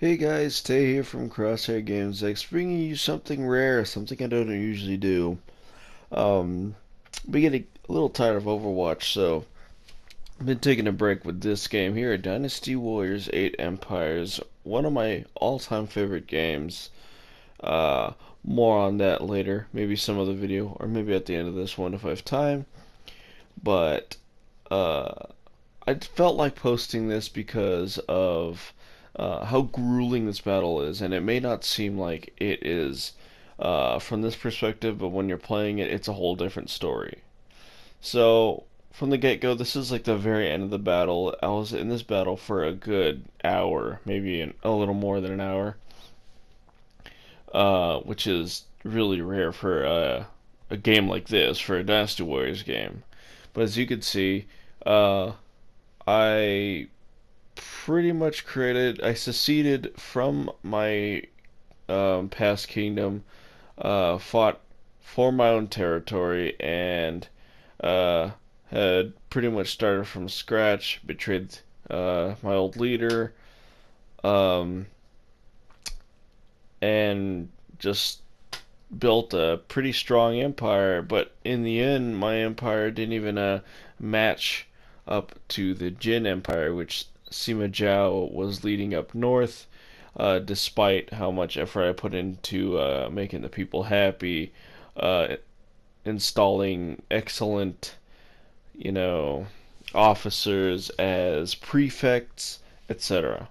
Hey guys, Tay here from Crosshair Games X, bringing you something rare, something I don't usually do. Um, been getting a little tired of Overwatch, so I've been taking a break with this game here, Dynasty Warriors 8 Empires, one of my all-time favorite games. Uh, More on that later, maybe some other video, or maybe at the end of this one if I have time. But uh, I felt like posting this because of how grueling this battle is, and it may not seem like it is from this perspective, but when you're playing it, it's a whole different story. So, from the get-go, this is like the very end of the battle. I was in this battle for a good hour, maybe a little more than an hour, which is really rare for a game like this, for a Dynasty Warriors game. But as you can see, uh, I I seceded from my past kingdom, fought for my own territory, and uh, had pretty much started from scratch, betrayed my old leader, um, and just built a pretty strong empire. But in the end, my empire didn't even match up to the Jin Empire, which Sima Zhao was leading up north, despite how much effort I put into making the people happy, uh, installing excellent, you know, officers as prefects, etc.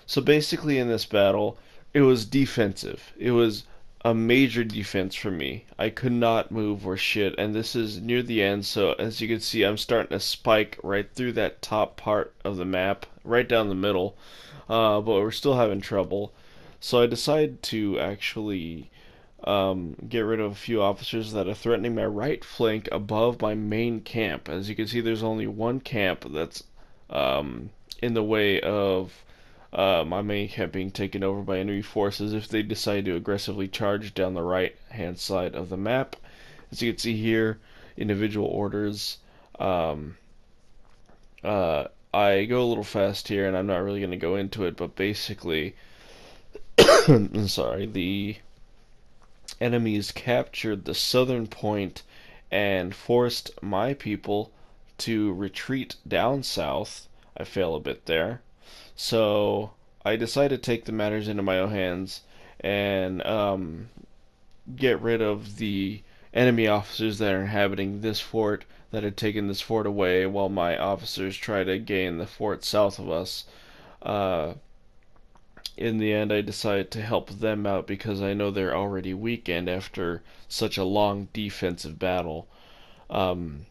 So basically, in this battle, it was defensive. It was a major defense for me. I could not move or shit, and this is near the end, so as you can see, I'm starting to spike right through that top part of the map, right down the middle, but we're still having trouble. So I decided to actually get rid of a few officers that are threatening my right flank above my main camp. As you can see, there's only one camp that's in the way of my main camp being taken over by enemy forces if they decide to aggressively charge down the right hand side of the map. As you can see here, individual orders. Um, I go a little fast here, and I'm not really going to go into it, but basically, I'm sorry, the enemies captured the southern point and forced my people to retreat down south. I fail a bit there. So I decided to take the matters into my own hands and get rid of the enemy officers that are inhabiting this fort that had taken this fort away while my officers try to gain the fort south of us. Uh, in the end, I decided to help them out because I know they're already weakened after such a long defensive battle. Um,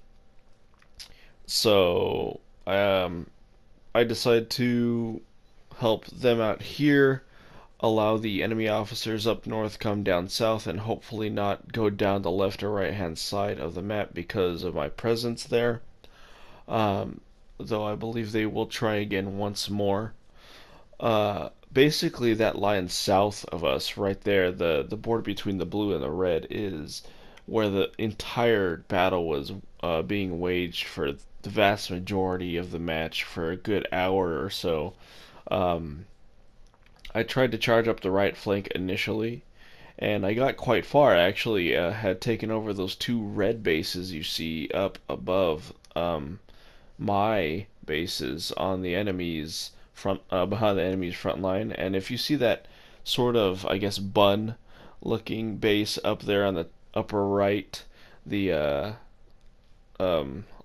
so um, I decided to help them out here, allow the enemy officers up north come down south, and hopefully not go down the left or right hand side of the map because of my presence there. Um, though I believe they will try again once more. Basically, that line south of us, right there, the border between the blue and the red, is where the entire battle was being waged for the vast majority of the match for a good hour or so. Um, I tried to charge up the right flank initially, and I got quite far. I actually had taken over those two red bases you see up above my bases on the enemy's front, behind the enemy's front line. And if you see that sort of, I guess, bun looking base up there on the upper right, the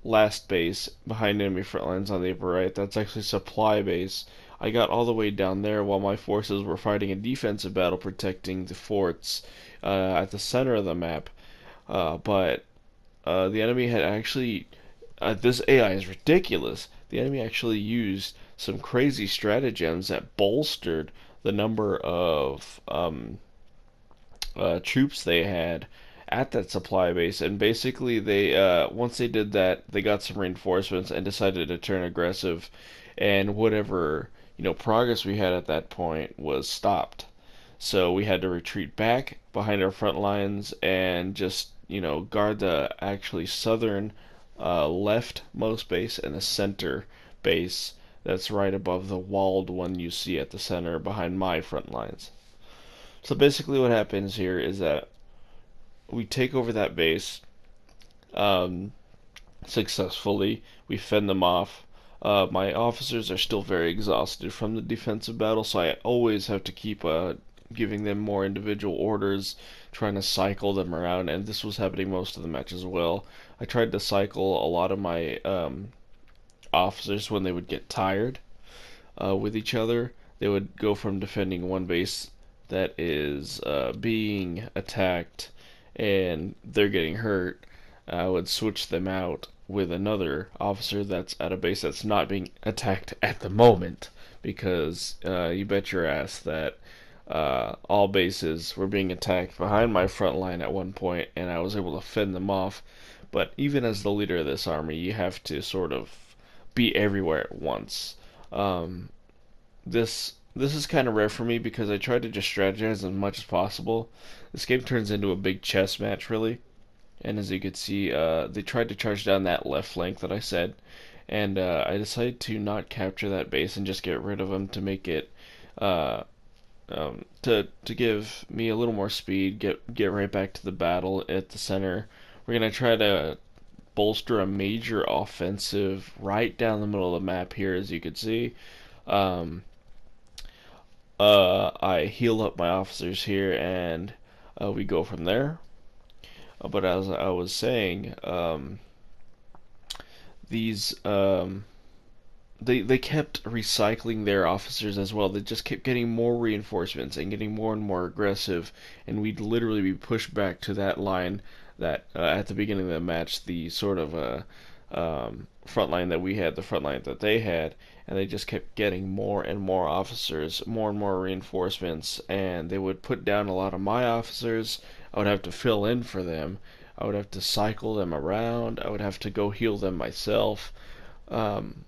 last base behind enemy front lines on the upper right, that's actually supply base. I got all the way down there while my forces were fighting a defensive battle protecting the forts at the center of the map. But the enemy had actually, this AI is ridiculous. The enemy actually used some crazy stratagems that bolstered the number of troops they had at that supply base, and basically they once they did that, they got some reinforcements and decided to turn aggressive, and whatever progress we had at that point was stopped. So we had to retreat back behind our front lines and just guard the actually southern leftmost base and the center base that's right above the walled one you see at the center behind my front lines. So basically what happens here is that we take over that base um, successfully. We fend them off. My officers are still very exhausted from the defensive battle, so I always have to keep giving them more individual orders, trying to cycle them around, and this was happening most of the match as well. I tried to cycle a lot of my officers when they would get tired with each other. They would go from defending one base that is being attacked and they're getting hurt. I would switch them out with another officer that's at a base that's not being attacked at the moment, because you bet your ass that all bases were being attacked behind my front line at one point, and I was able to fend them off. But even as the leader of this army, you have to sort of be everywhere at once. Um, this is kind of rare for me because I try to just strategize as much as possible. This game turns into a big chess match, really. And as you can see, they tried to charge down that left flank that I said, and I decided to not capture that base and just get rid of them to make it to give me a little more speed, get right back to the battle at the center. We're gonna try to bolster a major offensive right down the middle of the map here, as you can see. Um, I heal up my officers here, and we go from there. But as I was saying, these they kept recycling their officers as well. They just kept getting more reinforcements and getting more and more aggressive, and we'd literally be pushed back to that line that at the beginning of the match, the sort of front line that we had, the front line that they had, and they just kept getting more and more officers, more and more reinforcements, and they would put down a lot of my officers. I would have to fill in for them. I would have to cycle them around. I would have to go heal them myself. Um,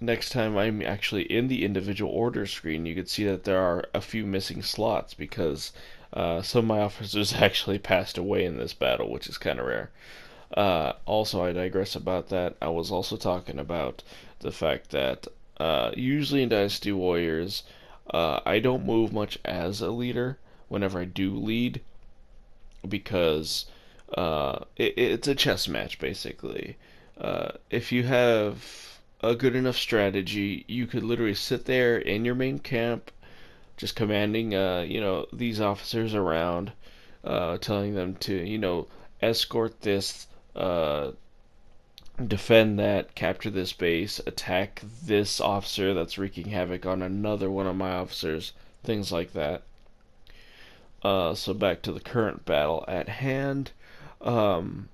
Next time I'm actually in the individual order screen, you can see that there are a few missing slots because some of my officers actually passed away in this battle, which is kind of rare. Also, I digress about that. I was also talking about the fact that usually in Dynasty Warriors, I don't move much as a leader whenever I do lead, because it's a chess match basically. If you have a good enough strategy, you could literally sit there in your main camp, just commanding, these officers around, telling them to, escort this, defend that, capture this base, attack this officer that's wreaking havoc on another one of my officers, things like that. So back to the current battle at hand. Um,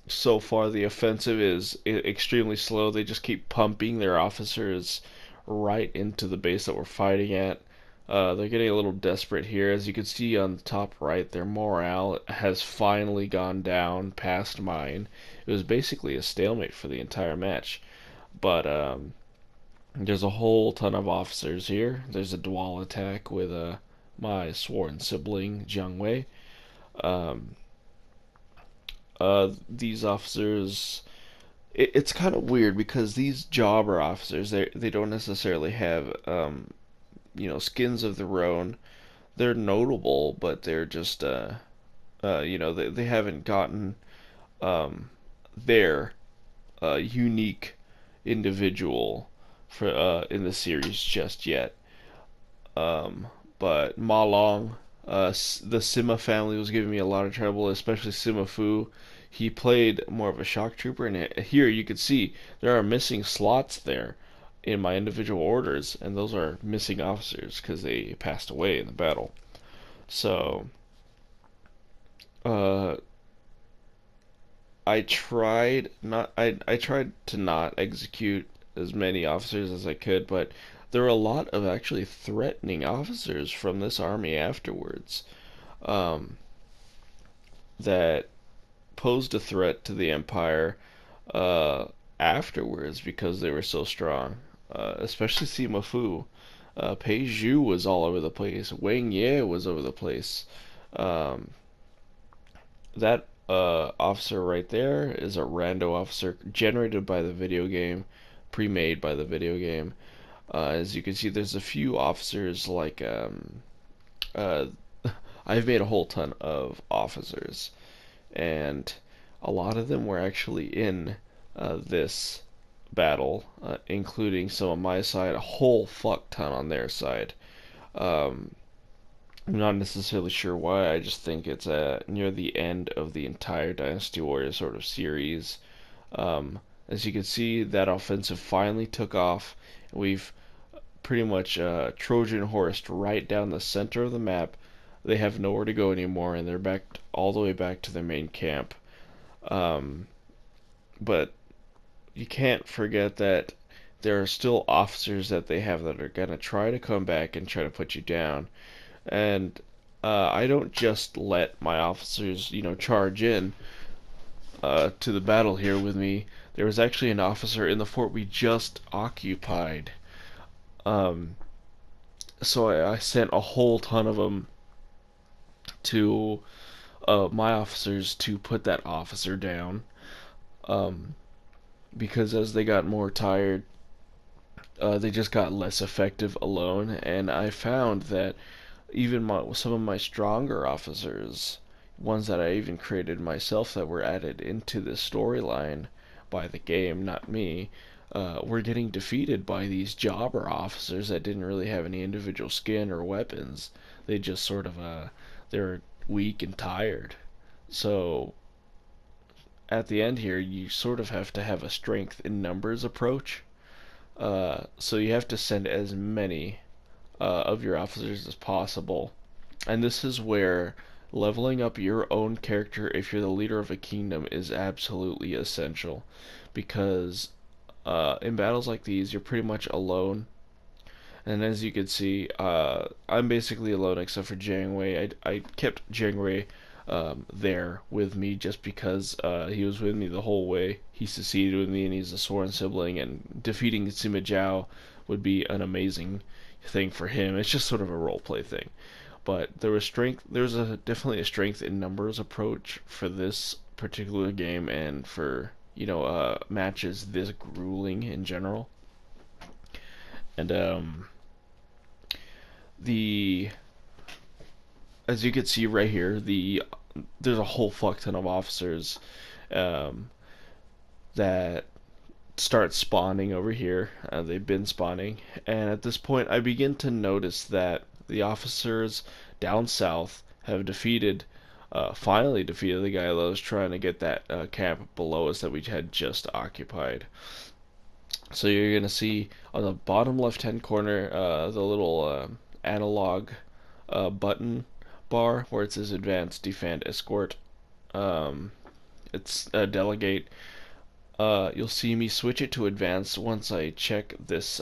so far, the offensive is extremely slow. They just keep pumping their officers right into the base that we're fighting at. They're getting a little desperate here. As you can see on the top right, their morale has finally gone down past mine. It was basically a stalemate for the entire match. But there's a whole ton of officers here. There's a dual attack with my sworn sibling, Jiang Wei. Um, these officers, it's kind of weird because these jobber officers, they don't necessarily have skins of their own. They're notable, but they're just they haven't gotten their unique individual for in the series just yet. But Ma Long, the Sima family was giving me a lot of trouble, especially Sima Fu. He played more of a shock trooper, and here you can see there are missing slots there in my individual orders, and those are missing officers because they passed away in the battle. So, uh, I tried to not execute as many officers as I could, but there were a lot of actually threatening officers from this army afterwards, um, that posed a threat to the Empire afterwards because they were so strong. Especially Sima Fu. Pei Zhu was all over the place. Wang Ye was over the place. Um, that officer right there is a rando officer generated by the video game. pre-made by the video game. As you can see, there's a few officers like uh, I've made a whole ton of officers, and a lot of them were actually in this battle, including some on my side, a whole fuck ton on their side. Um, I'm not necessarily sure why. I just think it's near the end of the entire Dynasty Warriors sort of series. As you can see, that offensive finally took off. We've pretty much Trojan horsed right down the center of the map. They have nowhere to go anymore, and they're back all the way back to their main camp. Um, but you can't forget that there are still officers that they have that are gonna try to come back and try to put you down. And I don't just let my officers, charge in to the battle here with me. There was actually an officer in the fort we just occupied. Um, so I sent a whole ton of them to my officers to put that officer down. Um, because as they got more tired, they just got less effective alone. And I found that even some of my stronger officers, ones that I even created myself that were added into the storyline by the game, not me, were getting defeated by these jobber officers that didn't really have any individual skin or weapons. They just sort of, they're weak and tired. So at the end here, you sort of have to have a strength in numbers approach. So you have to send as many of your officers as possible. And this is where leveling up your own character if you're the leader of a kingdom is absolutely essential. Because in battles like these, you're pretty much alone. And as you can see, I'm basically alone except for Jangwei. I kept Jangwei there with me just because he was with me the whole way. He succeeded with me, and he's a sworn sibling, and defeating Sima Zhao would be an amazing thing for him. It's just sort of a role play thing. But there was strength. There's definitely a strength in numbers approach for this particular game, and for matches this grueling in general. And the as you can see right here, there's a whole fuck ton of officers um, that start spawning over here. They've been spawning, and at this point, I begin to notice that the officers down south have finally defeated the guy that was trying to get that camp below us that we had just occupied. So you're gonna see on the bottom left-hand corner the little analog button bar where it says Advance, Defend, Escort. It's Delegate. You'll see me switch it to Advance once I check this.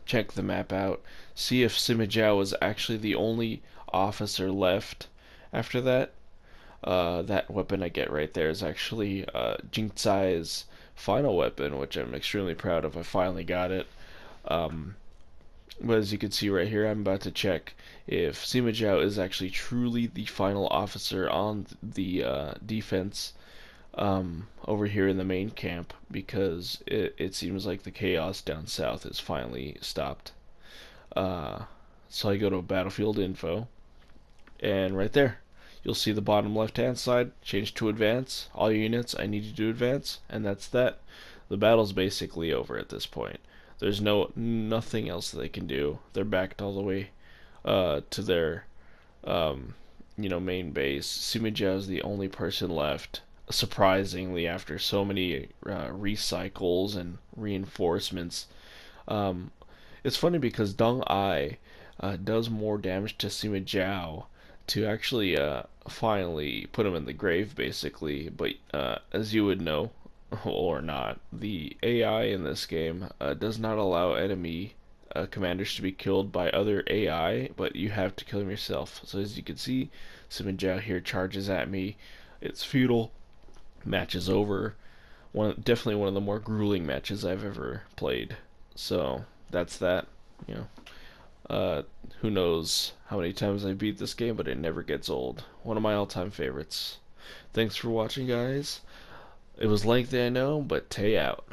Check the map out. See if Sima Zhao is actually the only officer left. After that, that weapon I get right there is actually Jing Tsai's final weapon, which I'm extremely proud of. I finally got it. But as you can see right here, I'm about to check if Sima Zhao is actually truly the final officer on the defense over here in the main camp, because it seems like the chaos down south is finally stopped. So I go to battlefield info, and right there, you'll see the bottom left hand side change to advance. All units, I need you to advance, and that's that. The battle's basically over at this point. There's nothing else that they can do. They're backed all the way to their main base. Sima Zhao is the only person left, surprisingly, after so many recycles and reinforcements. It's funny because Deng Ai does more damage to Sima Zhao to actually finally put him in the grave, basically. But as you would know, or not, the AI in this game does not allow enemy commanders to be killed by other AI, but you have to kill them yourself. So as you can see, Sima Zhao here charges at me. It's futile. Match is over. Definitely one of the more grueling matches I've ever played. So that's that. Who knows how many times I beat this game, but it never gets old. One of my all-time favorites. Thanks for watching, guys. It was lengthy, I know, but Tay out.